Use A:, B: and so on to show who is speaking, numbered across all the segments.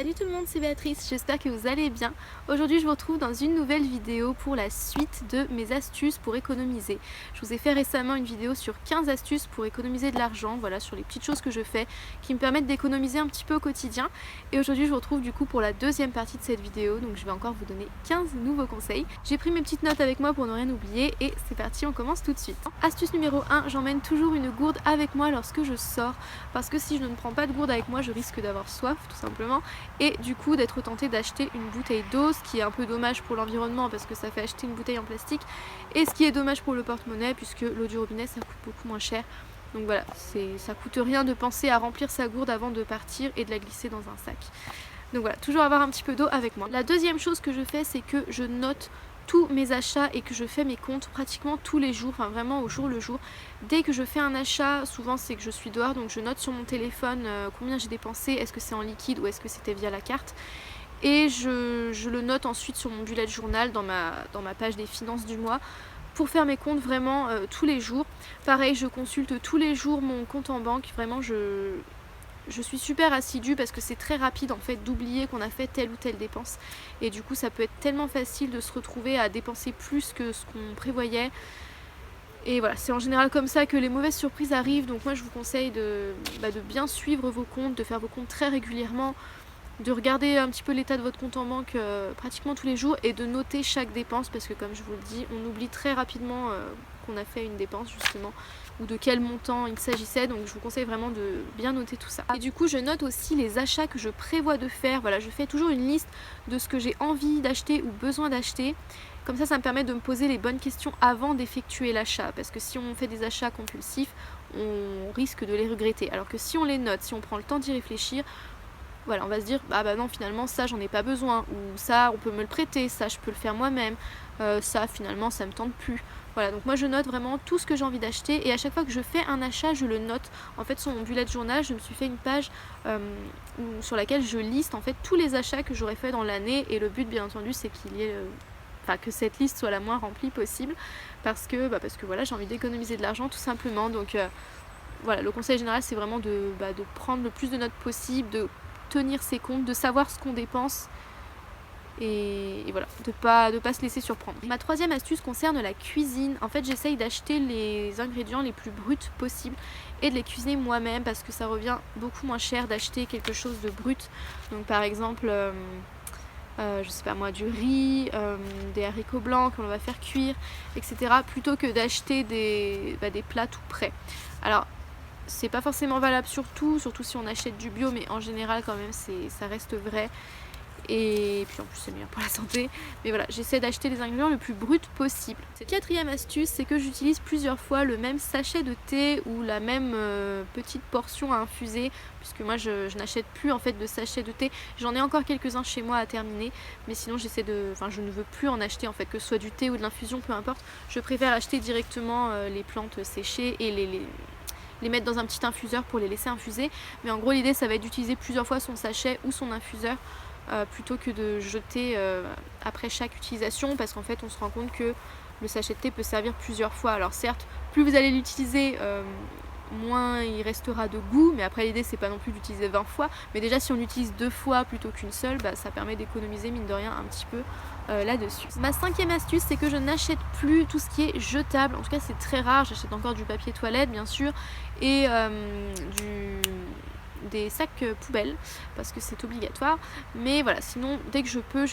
A: Salut tout le monde, c'est Béatrice, j'espère que vous allez bien. Aujourd'hui je vous retrouve dans une nouvelle vidéo pour la suite de mes astuces pour économiser. Je vous ai fait récemment une vidéo sur 15 astuces pour économiser de l'argent, voilà, sur les petites choses que je fais qui me permettent d'économiser un petit peu au quotidien. Et aujourd'hui je vous retrouve du coup pour la deuxième partie de cette vidéo, donc je vais encore vous donner 15 nouveaux conseils. J'ai pris mes petites notes avec moi pour ne rien oublier et c'est parti, on commence tout de suite. Astuce numéro 1, j'emmène toujours une gourde avec moi lorsque je sors, parce que si je ne prends pas de gourde avec moi, je risque d'avoir soif tout simplement. Et du coup d'être tenté d'acheter une bouteille d'eau, ce qui est un peu dommage pour l'environnement parce que ça fait acheter une bouteille en plastique, et ce qui est dommage pour le porte-monnaie puisque l'eau du robinet ça coûte beaucoup moins cher. Donc voilà, ça coûte rien de penser à remplir sa gourde avant de partir et de la glisser dans un sac. Donc voilà, toujours avoir un petit peu d'eau avec moi. La deuxième chose que je fais, c'est que je note tous mes achats et que je fais mes comptes pratiquement tous les jours, enfin vraiment au jour le jour. Dès que je fais un achat, souvent c'est que je suis dehors, donc je note sur mon téléphone combien j'ai dépensé, est-ce que c'est en liquide ou est-ce que c'était via la carte. Et je le note ensuite sur mon bullet journal dans ma page des finances du mois pour faire mes comptes vraiment tous les jours. Pareil, je consulte tous les jours mon compte en banque, vraiment je suis super assidue parce que c'est très rapide en fait d'oublier qu'on a fait telle ou telle dépense, et du coup ça peut être tellement facile de se retrouver à dépenser plus que ce qu'on prévoyait. Et voilà, c'est en général comme ça que les mauvaises surprises arrivent. Donc moi je vous conseille de bien suivre vos comptes, de faire vos comptes très régulièrement, de regarder un petit peu l'état de votre compte en banque pratiquement tous les jours et de noter chaque dépense, parce que comme je vous le dis, on oublie très rapidement qu'on a fait une dépense justement ou de quel montant il s'agissait. Donc je vous conseille vraiment de bien noter tout ça. Et du coup je note aussi les achats que je prévois de faire. Voilà, je fais toujours une liste de ce que j'ai envie d'acheter ou besoin d'acheter. Comme ça me permet de me poser les bonnes questions avant d'effectuer l'achat, parce que si on fait des achats compulsifs, on risque de les regretter. Alors que si on les note, si on prend le temps d'y réfléchir, voilà, on va se dire bah non, finalement ça j'en ai pas besoin, ou ça on peut me le prêter, ça je peux le faire moi-même, ça finalement ça me tente plus. Voilà, donc moi je note vraiment tout ce que j'ai envie d'acheter, et à chaque fois que je fais un achat je le note. En fait sur mon bullet journal je me suis fait une page sur laquelle je liste en fait tous les achats que j'aurais fait dans l'année, et le but bien entendu c'est qu'il y ait que cette liste soit la moins remplie possible, parce que voilà, j'ai envie d'économiser de l'argent tout simplement. Donc voilà, le conseil général c'est vraiment de prendre le plus de notes possible, de tenir ses comptes, de savoir ce qu'on dépense, et voilà, de pas se laisser surprendre. Ma troisième astuce concerne la cuisine. En fait j'essaye d'acheter les ingrédients les plus bruts possibles et de les cuisiner moi-même, parce que ça revient beaucoup moins cher d'acheter quelque chose de brut. Donc par exemple je sais pas moi, du riz, des haricots blancs que l'on va faire cuire, etc. plutôt que d'acheter des plats tout prêts. Alors c'est pas forcément valable surtout si on achète du bio, mais en général quand même ça reste vrai. Et puis en plus c'est meilleur pour la santé. Mais voilà, j'essaie d'acheter les ingrédients le plus brut possible. Cette quatrième astuce, c'est que j'utilise plusieurs fois le même sachet de thé ou la même petite portion à infuser, puisque moi je n'achète plus en fait de sachets de thé. J'en ai encore quelques-uns chez moi à terminer, mais sinon je ne veux plus en acheter en fait, que ce soit du thé ou de l'infusion, peu importe. Je préfère acheter directement les plantes séchées et les mettre dans un petit infuseur pour les laisser infuser. Mais en gros l'idée ça va être d'utiliser plusieurs fois son sachet ou son infuseur, plutôt que de jeter après chaque utilisation, parce qu'en fait on se rend compte que le sachet de thé peut servir plusieurs fois. Alors certes, plus vous allez l'utiliser, moins il restera de goût, mais après l'idée c'est pas non plus d'utiliser 20 fois, mais déjà si on l'utilise 2 fois plutôt qu'une seule, ça permet d'économiser mine de rien un petit peu là-dessus. Ma cinquième astuce, c'est que je n'achète plus tout ce qui est jetable. En tout cas c'est très rare, j'achète encore du papier toilette bien sûr, et des sacs poubelles parce que c'est obligatoire, mais voilà, sinon dès que je peux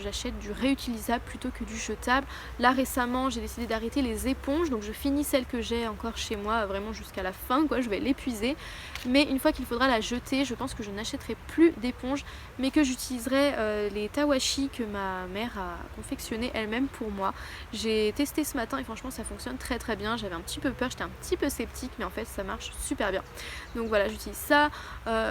A: j'achète du réutilisable plutôt que du jetable. Là récemment j'ai décidé d'arrêter les éponges, donc je finis celle que j'ai encore chez moi vraiment jusqu'à la fin quoi, je vais l'épuiser, mais une fois qu'il faudra la jeter, je pense que je n'achèterai plus d'éponges, mais que j'utiliserai les tawashi que ma mère a confectionné elle-même pour moi. J'ai testé ce matin et franchement ça fonctionne très très bien. J'avais un petit peu peur, j'étais un petit peu sceptique, mais en fait ça marche super bien. Donc voilà, j'utilise ça.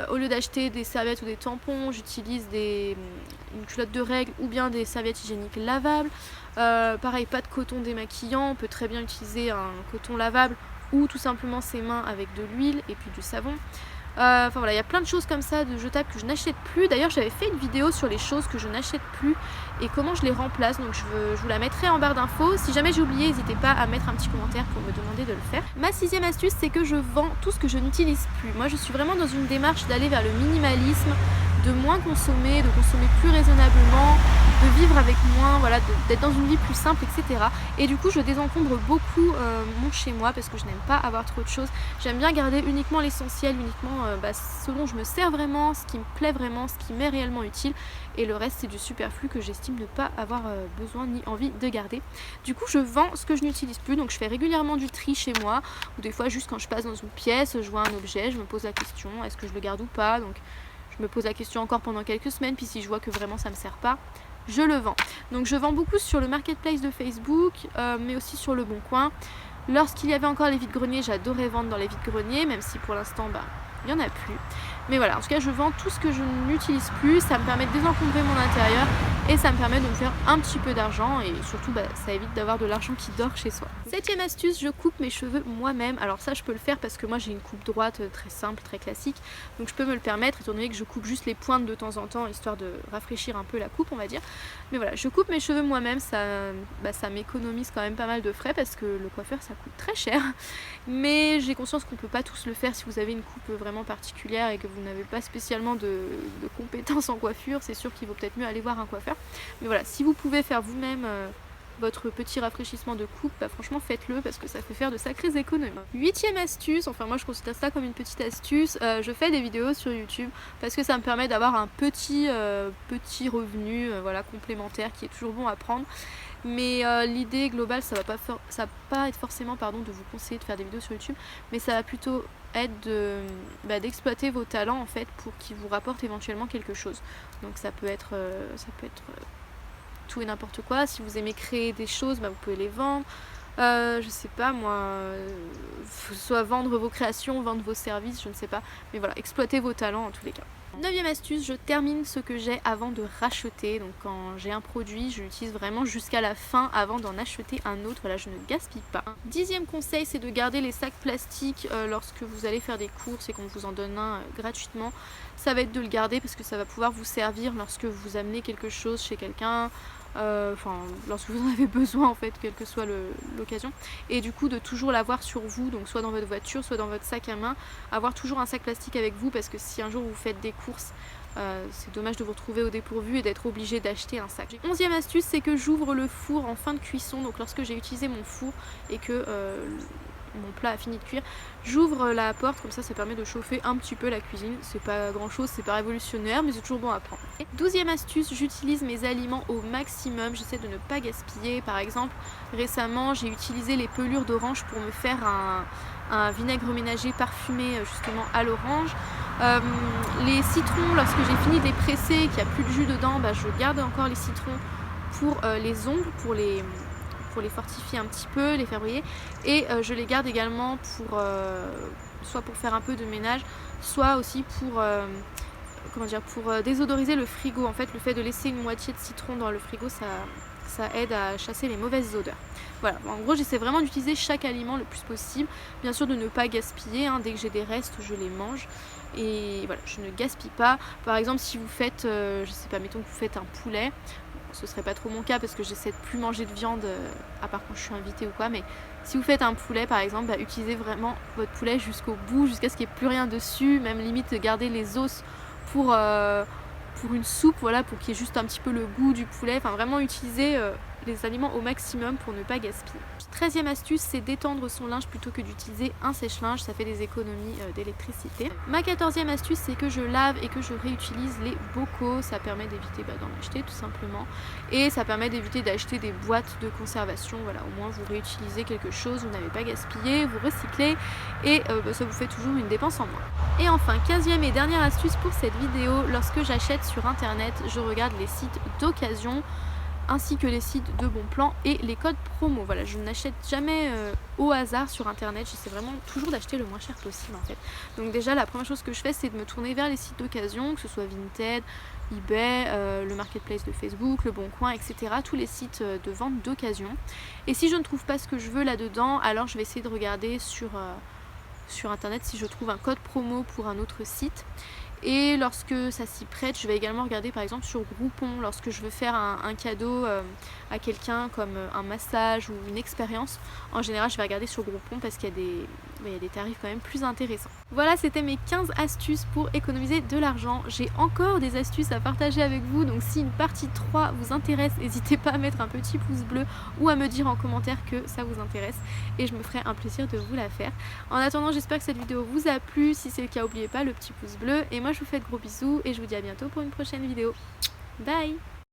A: Au lieu d'acheter des serviettes ou des tampons, j'utilise une culotte de règle ou bien des serviettes hygiéniques lavables. Pareil, pas de coton démaquillant, on peut très bien utiliser un coton lavable ou tout simplement ses mains avec de l'huile et puis du savon. Enfin voilà, il y a plein de choses comme ça de jetables que je n'achète plus. D'ailleurs j'avais fait une vidéo sur les choses que je n'achète plus et comment je les remplace, donc je vous la mettrai en barre d'infos. Si jamais j'ai oublié, n'hésitez pas à mettre un petit commentaire pour me demander de le faire. Ma sixième astuce, c'est que je vends tout ce que je n'utilise plus. Moi je suis vraiment dans une démarche d'aller vers le minimalisme, de moins consommer, de consommer plus raisonnablement, de vivre avec moins, voilà, d'être dans une vie plus simple, etc. Et du coup je désencombre beaucoup mon chez moi parce que je n'aime pas avoir trop de choses. J'aime bien garder uniquement l'essentiel, uniquement ce dont je me sers vraiment, ce qui me plaît vraiment, ce qui m'est réellement utile, et le reste c'est du superflu que j'estime ne pas avoir besoin ni envie de garder. Du coup je vends ce que je n'utilise plus, donc je fais régulièrement du tri chez moi, ou des fois juste quand je passe dans une pièce, je vois un objet, je me pose la question, est-ce que je le garde ou pas, donc je me pose la question encore pendant quelques semaines, puis si je vois que vraiment ça me sert pas, je le vends. Donc je vends beaucoup sur le marketplace de Facebook, mais aussi sur le Bon Coin. Lorsqu'il y avait encore les vides-greniers, j'adorais vendre dans les vides-greniers, même si pour l'instant il n'y en a plus. Mais voilà, en tout cas je vends tout ce que je n'utilise plus, ça me permet de désencombrer mon intérieur et ça me permet de me faire un petit peu d'argent, et surtout ça évite d'avoir de l'argent qui dort chez soi. Septième astuce, je coupe mes cheveux moi-même. Alors ça je peux le faire parce que moi j'ai une coupe droite très simple, très classique, donc je peux me le permettre étant donné que je coupe juste les pointes de temps en temps histoire de rafraîchir un peu la coupe, on va dire. Mais voilà, je coupe mes cheveux moi-même, ça m'économise quand même pas mal de frais parce que le coiffeur ça coûte très cher, mais j'ai conscience qu'on peut pas tous le faire. Si vous avez une coupe vraiment particulière et que vous n'avez pas spécialement de compétences en coiffure, c'est sûr qu'il vaut peut-être mieux aller voir un coiffeur. Mais voilà, si vous pouvez faire vous-même votre petit rafraîchissement de coupe, franchement faites-le parce que ça fait faire de sacrées économies. Huitième astuce, enfin moi je considère ça comme une petite astuce, je fais des vidéos sur YouTube parce que ça me permet d'avoir un petit revenu voilà, complémentaire qui est toujours bon à prendre. Mais l'idée globale, ça va pas être forcément de vous conseiller de faire des vidéos sur YouTube, mais ça va plutôt être d'exploiter vos talents en fait pour qu'ils vous rapportent éventuellement quelque chose. Donc ça peut être tout et n'importe quoi. Si vous aimez créer des choses, vous pouvez les vendre. Je sais pas moi, soit vendre vos créations, vendre vos services, je ne sais pas. Mais voilà, exploitez vos talents en tous les cas. Neuvième astuce, je termine ce que j'ai avant de racheter. Donc quand j'ai un produit, je l'utilise vraiment jusqu'à la fin avant d'en acheter un autre. Voilà, je ne gaspille pas. Dixième conseil, c'est de garder les sacs plastiques lorsque vous allez faire des courses et qu'on vous en donne un gratuitement. Ça va être de le garder parce que ça va pouvoir vous servir lorsque vous amenez quelque chose chez quelqu'un. Lorsque vous en avez besoin en fait, quelle que soit l'occasion, et du coup de toujours l'avoir sur vous, donc soit dans votre voiture, soit dans votre sac à main, avoir toujours un sac plastique avec vous parce que si un jour vous faites des courses, c'est dommage de vous retrouver au dépourvu et d'être obligé d'acheter un sac. Onzième astuce, c'est que j'ouvre le four en fin de cuisson, donc lorsque j'ai utilisé mon four et que mon plat a fini de cuire, j'ouvre la porte, comme ça permet de chauffer un petit peu la cuisine. C'est pas grand chose, c'est pas révolutionnaire, mais c'est toujours bon à prendre. 12e astuce, j'utilise mes aliments au maximum, j'essaie de ne pas gaspiller. Par exemple, récemment j'ai utilisé les pelures d'orange pour me faire un vinaigre ménager parfumé justement à l'orange. Les citrons, lorsque j'ai fini de les presser et qu'il n'y a plus de jus dedans, je garde encore les citrons pour les ongles, pour les fortifier un petit peu, les faire briller, et je les garde également pour soit pour faire un peu de ménage, soit aussi pour désodoriser le frigo. En fait, le fait de laisser une moitié de citron dans le frigo, ça aide à chasser les mauvaises odeurs. Voilà, en gros j'essaie vraiment d'utiliser chaque aliment le plus possible, bien sûr de ne pas gaspiller, dès que j'ai des restes je les mange, et voilà, je ne gaspille pas. Par exemple, si vous faites, je sais pas, mettons que vous faites un poulet, ce serait pas trop mon cas parce que j'essaie de plus manger de viande à part quand je suis invitée ou quoi, mais si vous faites un poulet par exemple, utilisez vraiment votre poulet jusqu'au bout, jusqu'à ce qu'il n'y ait plus rien dessus, même limite garder les os pour une soupe, voilà, pour qu'il y ait juste un petit peu le goût du poulet. Enfin vraiment utiliser les aliments au maximum pour ne pas gaspiller. 13e astuce, c'est d'étendre son linge plutôt que d'utiliser un sèche-linge, ça fait des économies d'électricité. Ma 14e astuce, c'est que je lave et que je réutilise les bocaux, ça permet d'éviter d'en acheter tout simplement, et ça permet d'éviter d'acheter des boîtes de conservation. Voilà, au moins vous réutilisez quelque chose, vous n'avez pas gaspillé, vous recyclez, et ça vous fait toujours une dépense en moins. Et enfin, 15e et dernière astuce pour cette vidéo, lorsque j'achète sur internet, je regarde les sites d'occasion ainsi que les sites de bon plan et les codes promo. Voilà, je n'achète jamais au hasard sur internet, j'essaie vraiment toujours d'acheter le moins cher possible en fait. Donc déjà la première chose que je fais, c'est de me tourner vers les sites d'occasion, que ce soit Vinted, eBay, le marketplace de Facebook, le Bon Coin, etc. Tous les sites de vente d'occasion. Et si je ne trouve pas ce que je veux là-dedans, alors je vais essayer de regarder sur internet si je trouve un code promo pour un autre site. Et lorsque ça s'y prête, je vais également regarder par exemple sur Groupon, lorsque je veux faire un cadeau à quelqu'un comme un massage ou une expérience. En général, je vais regarder sur Groupon parce qu'il y il y a des tarifs quand même plus intéressants. Voilà, c'était mes 15 astuces pour économiser de l'argent. J'ai encore des astuces à partager avec vous, donc si une partie 3 vous intéresse, n'hésitez pas à mettre un petit pouce bleu ou à me dire en commentaire que ça vous intéresse et je me ferai un plaisir de vous la faire. En attendant, j'espère que cette vidéo vous a plu. Si c'est le cas, n'oubliez pas le petit pouce bleu et moi je vous fais de gros bisous et je vous dis à bientôt pour une prochaine vidéo. Bye!